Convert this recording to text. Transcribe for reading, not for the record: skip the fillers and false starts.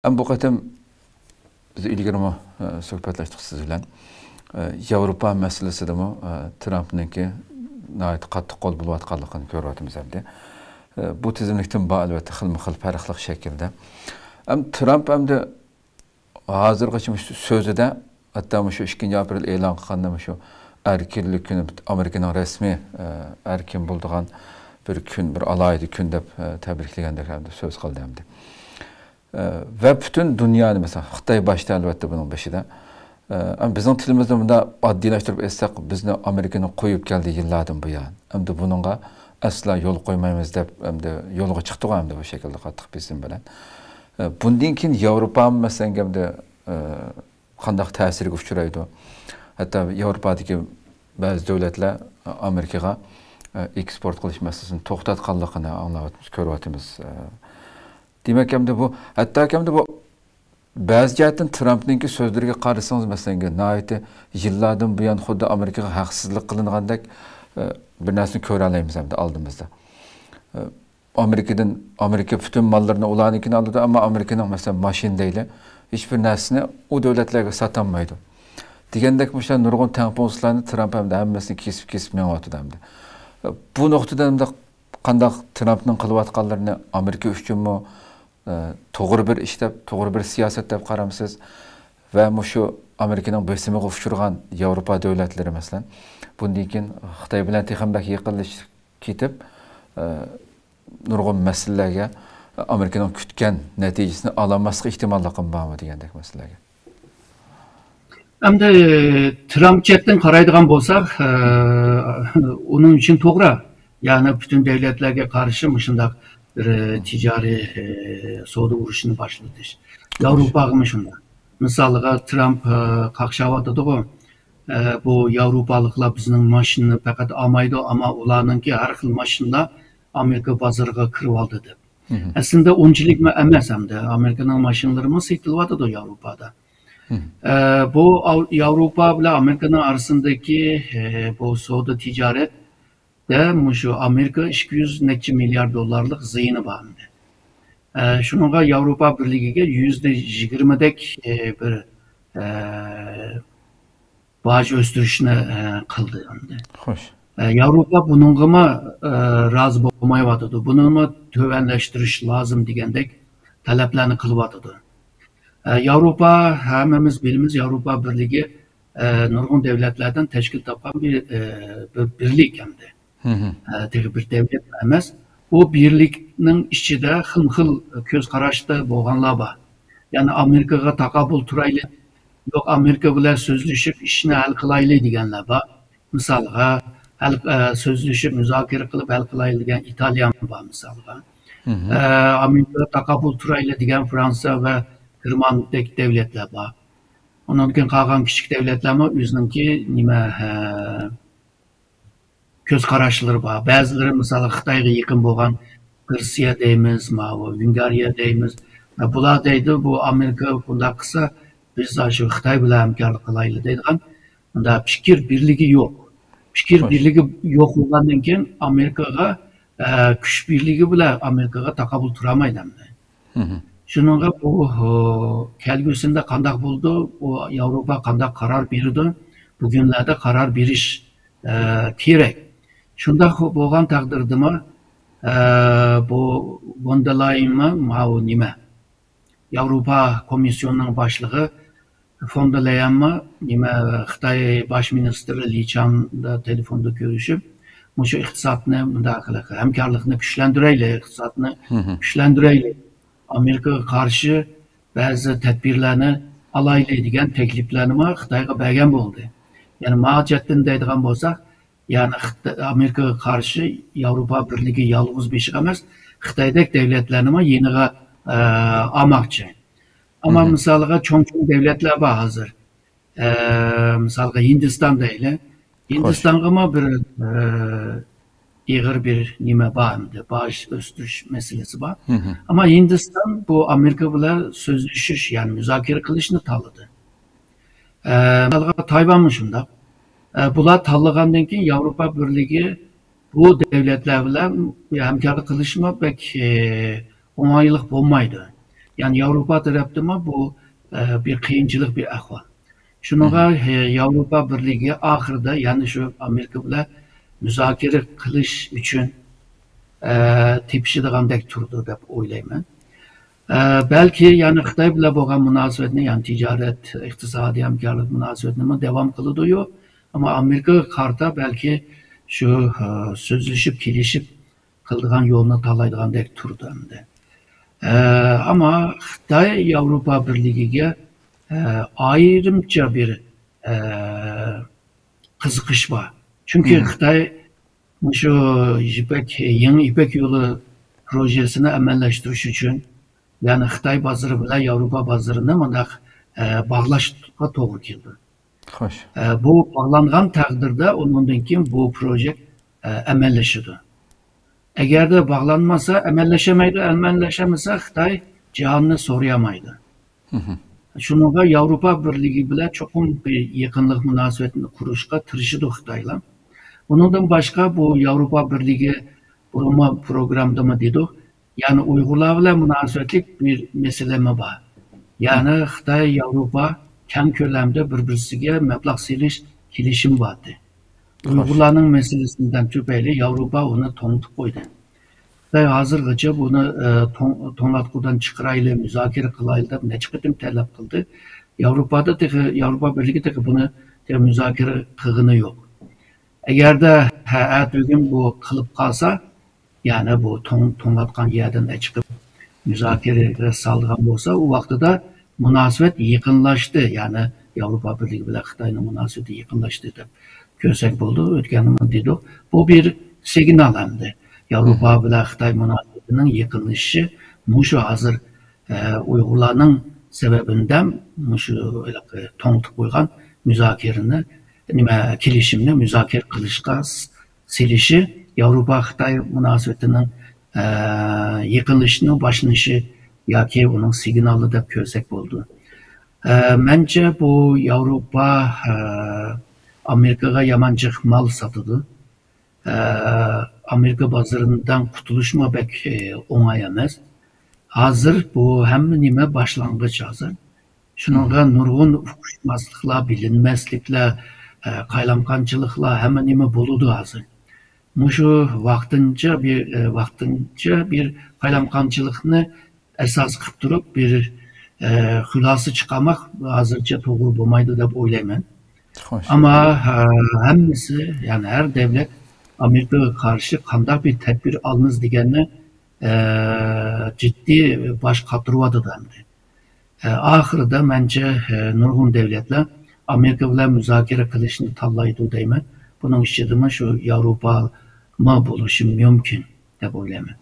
Bu qatam biz ilgirimi söhbetleştik siz bilen. Avrupa meselesi de mi Trump'nınki nayet qattiq qol buluyatqanligini ko'ryapmiz endi. Bu tizimlikten albatta xilma-xil farqli şekilde. Trump endi hozirgacha so'zida hatto shu 2 aprel e'lon qilganda shu erkinlik kuni Amerikaning rasmiy erkin bo'lgan bir kun, bir alayda kun deb tabriklaganda so'z qildi endi. Ve bütün dünyada mesela Xitay başta elbette bunun başında. Ama bizim tilimizde bunda addileştirip etsek bizni Amerika'nın koyup geldiği yıllardan bu yan. Hem de bununla asla yol koymayımız da hem de yolga çıktık hem de bu şekilde kattık bizim bilen. Bundan keyin Avrupa mesela hem de qanday ta'sirga uchraydi. Hatta Avrupadagi bazı devletler Amerikaga eksport qilish masalasini to'xtatganligini anglayapmiz, ko'ryapmiz. Demek hem de bu, hatta hem de bu bazı cihetten Trump'ninki sözleriga qarasangiz mesela nayeti yıllardan bu yan xuddi Amerikaga haqsizlik qilingandek bir narsani ko'ra olamiz hem de aldığımızda. Amerika bütün mallarını ularnikini aldı ama Amerika'nın mesela maşindeyle hiçbir narsani o devletlerge satanmaydı. Degandek mesela nurg'un tamponslarni Trump hem de hemmasini kesip menyapti hem de. Bu noktada hem de qanday Trump'ning qilayotganlarini Amerika uchunmi to'g'ri bir ish deb, to'g'ri bir siyosat deb qaramsiz va shu Amerikaning bosimiga uchragan Yevropa davlatlari masalan bundan keyin Xitoy bilan texambak yaqinlashib ketib nurg'un masalalarga Amerikaning kutgan natijasini olmaslik ehtimolligim bormi degandek masalaga. Endi Trump chetdan qaraydigan bo'lsak, uning uchun to'g'ri. Ya'ni bütün devletlerge karşı shunday bir ticari savdo urushini boshlatish. Yevropaga shunday. Misaliga Trump qaqshayotidiku, bu Yevropaliklar bizning mashinani faqat olmaydi, ama ularninki har xil mashinalar Amerika bozoriga kirib oldi deb. Aslında unchilik emas hamda Amerikaning mashinalari sotilyapti Yevropada. Bu Yevropa bilan Amerikaning arasındaki bu savdo ticaret de şu Amerika 200 neçe milyar dolarlık ziyini bağımdı. Şununla Avrupa Birliği'ne %20'dek bir bağış östürüşüne kıldı. Hoş. Avrupa bununla razı olmayıvatıdı. Bununla tövenleştiriş lazım degandek taleplerini kılıvatıdı. Avrupa hemimiz bilimiz Avrupa Birliği nurg'un devletlerden teşkil tapan bir birlik hem de. Bir devlet emas. O birlikning ichida xil ko'z qarashda bo'lganlar bor. Ya'ni Amerikaga taqabul turayli, yo'q Amerika bilan so'zlashib ishni hal qilaylik deganlar bor. Misolga so'zlashib muzokara qilib hal qilaylik degan Italiya bor misolga. Amerikaga taqabul turayli degan Fransiya va Germaniyadek devletlar bor. Ondan keyin qolgan kichik devletlarmi o'zininki nima göz qarashları var. Bazıları mesela Xitayga yaqin bo'lgan Rossiya deymiz, Hungariya deymiz. Bular deydi bu Amerika bunda qilsa biz shu Xitoy bilan hamkorlik qilaylik deydigan. Bunda fikr birligi yo'q. Fikr birligi yo'q bo'lgandan keyin Amerikaga kuch birligi bilan Amerikaga taqabul turamaydi. Shuningga bu kelgusida qanday bo'ldi? O Yevropa qanday qaror berdi? Bugunlarda qaror berish kerak. Shunday bo'lgan taqdirdami bu von der Leyenmi nima Yevropa Komisyonining boshlig'i von der Leyenmi nima Xitoy bosh ministri Li Changda telefonda ko'rishib, shu iqtisodni hamkorlikni kuchlantiraylik, iqtisodni kuchlantiraylik, Amerikaga qarshi ba'zi tadbirlarni olaylik degan takliflarni Xitoyga bergan bo'ldi. Ya'ni ma'jatdan deydigan bo'lsak, yani Amerika'ya karşı Avrupa Birliği yalnız bir şey emas, Xitoydek devletlerine yeniga almakçı. Ama misalga çoğun devletler var hazır. Misalga Hindistan değil. Hindistan'a bir ağır bir nime bağımdı, bağış östürüş meselesi var. Ama Hindistan bu Amerika ile sözleşiş yani müzakere kılışını taladı. Tayvan mı şunda? Bular tanlagandan keyin Avrupa Birliği bu devletler bilan hamkorlik qilishmi pek oңайлық bo'lmaydi. Yani Avrupa tarafında bu bir kıyınçılık bir ahval. Şununla Avrupa Birliği ahırda yani şu Amerika ile müzakere kılış için tepişidigandek turdu dep oylayman. Belki yani Xitoy bilan bo'lgan munosabatni, yani ticaret, iqtisodiy hamkorlik munosabatini devam qiladiyu. Ama Amerika karta belki şu sözleşip, kelishib qildigan yo'lni tanlaydigandek turdi endi. Ama Xitoy Avrupa Birligiga ayrimcha bir qiziqish bor. Chunki Xitoy şu yeni İpek yolu projesini amallashtirish uchun yani Xitoy bozori bilan Avrupa bozorini mundaq bog'lashga to'g'ri keldi. Xo'sh. Bu bog'langan taqdirda undan keyin bu proje amallashadi. Agarda bog'lanmasa, amallashamasa Xitoy jahonni so'rayamaydi. Shunga Avrupa Birligi bilan cho'qim bir yaqinlik munosabatini qurishga tirishadi Xitoylar. Bundan başka bu Avrupa Birliği programda mı dedik? Yani Uygurlarla münasebetlik bir mesele mi var? Yani Xitoy, Avrupa keng ko'lamda bir-birisiga mablag' selish kelishim vardı. Uygurlarning meselesinden tüpeyli Avrupa onu to'ngitib qo'ydi. Xitoy hozirgacha buni to'nglatqudan chiqarayli, muzokara qilayli deb necha qatim talab qildi. Avrupa Birligi buni muzokara qilgani yo'q. Eğer de bugün bu kılıp kalsa, yani bu tonlatkan yerden çıkıp müzakereye saldırgan olsa, o vakti de münasebet yakınlaştı. Yani Avrupa Birliği ile Xitoyning münasebeti yakınlaştı deb ko'rsak bo'ldi. O'tganimda dedik. Bu bir signal hamdi. Avrupa bilan Xitoy münasebetining yakınlashishi mushu hozir Uyg'urlarning sebebinden mushu to'ngitib qo'ygan muzokarani kelishimni muzokara qilishga selishi Avrupa Xitoy munosabatinin yaqinlashishning boshlanishi yoki uning signali deb ko'rsak bo'ldi. Menimcha bu Avrupa Amerikaga yamanchiq mal sotadi. Amerika bozoridan qutulishmi pek o'ng'ay emas. Hozir bu hamma nima boshlang'ich hozir. Shunga nurg'un uqishmasliklar, bilinmasliklar, qaylamqanchiliklar hamma nima bo'ladi hozir. Mushu vaqtincha bir qaylamqanchilikni asos qilib turib bir xulosa chiqarmoq hozircha to'g'ri bo'lmaydi deb o'ylayman. Ama hammasi, yani her devlet Amerika'ya karşı qanday bir tedbir alınız deganni ciddi baş qatırıvadı da endi. Ahirida bence nurg'un devletler Amerika bilan muzokara qilishni tanlaydi deyman. Buning ichida shu Yevropa bo'lishi mumkin deb o'ylayman.